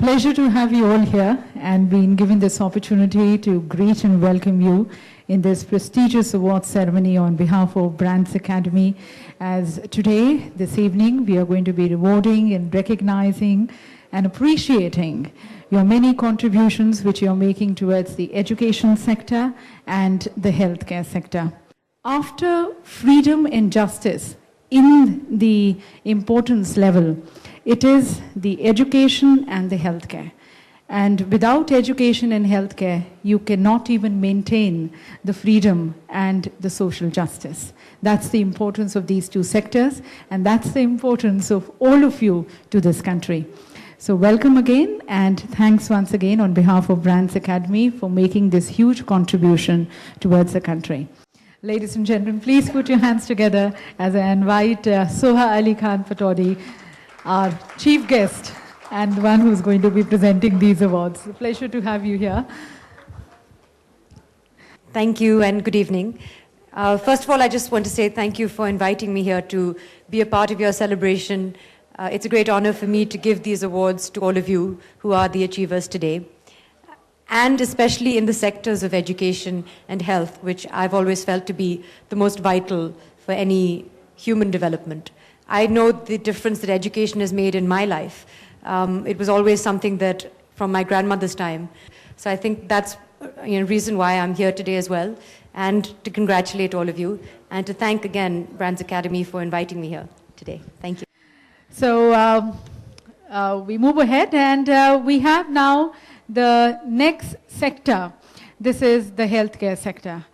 Pleasure to have you all here and being given this opportunity to greet and welcome you in this prestigious awards ceremony on behalf of Brands Academy. As today, this evening, we are going to be rewarding and recognizing and appreciating your many contributions which you are making towards the education sector and the healthcare sector. After freedom and justice in the importance level, it is the education and the healthcare. And without education and healthcare, you cannot even maintain the freedom and the social justice. That's the importance of these two sectors, and that's the importance of all of you to this country. So welcome again, and thanks once again on behalf of Brands Academy for making this huge contribution towards the country. Ladies and gentlemen, please put your hands together as I invite Soha Ali Khan Patodi, our chief guest and the one who's going to be presenting these awards. It's a pleasure to have you here. Thank you and good evening. First of all, I just want to say thank you for inviting me here to be a part of your celebration. It's a great honor for me to give these awards to all of you who are the achievers today, and especially in the sectors of education and health, which I've always felt to be the most vital for any human development. I know the difference that education has made in my life. It was always something that from my grandmother's time. So I think that's a reason why I'm here today as well, and to congratulate all of you, and to thank again Brands Academy for inviting me here today. Thank you. So we move ahead, and we have now the next sector. This is the healthcare sector.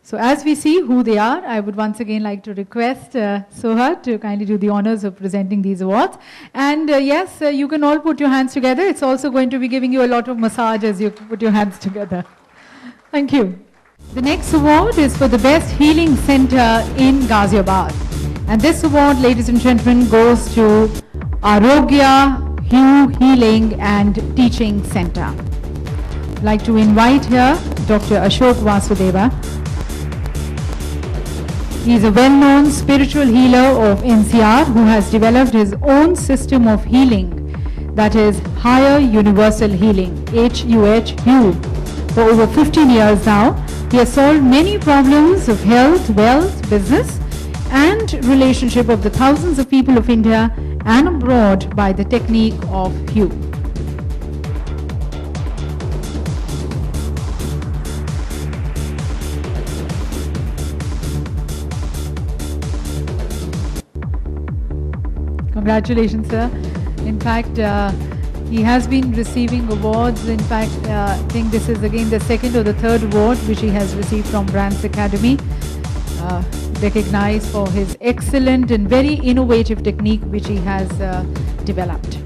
So as we see who they are, I would once again like to request Soha to kindly do the honors of presenting these awards. And yes, you can all put your hands together. It's also going to be giving you a lot of massage as you put your hands together. Thank you. The next award is for the Best Healing Center in Ghaziabad. And this award, ladies and gentlemen, goes to Arogya Hue Healing and Teaching Center. I'd like to invite here Dr. Ashok Vasudeva. He is a well-known spiritual healer of NCR who has developed his own system of healing, that is Higher Universal Healing, HUH, Hue. For over 15 years now, he has solved many problems of health, wealth, business, and relationship of the thousands of people of India and abroad by the technique of Hue. Congratulations, sir. In fact, he has been receiving awards. In fact, I think this is again the second or the third award which he has received from Brands Academy, recognized for his excellent and very innovative technique which he has developed.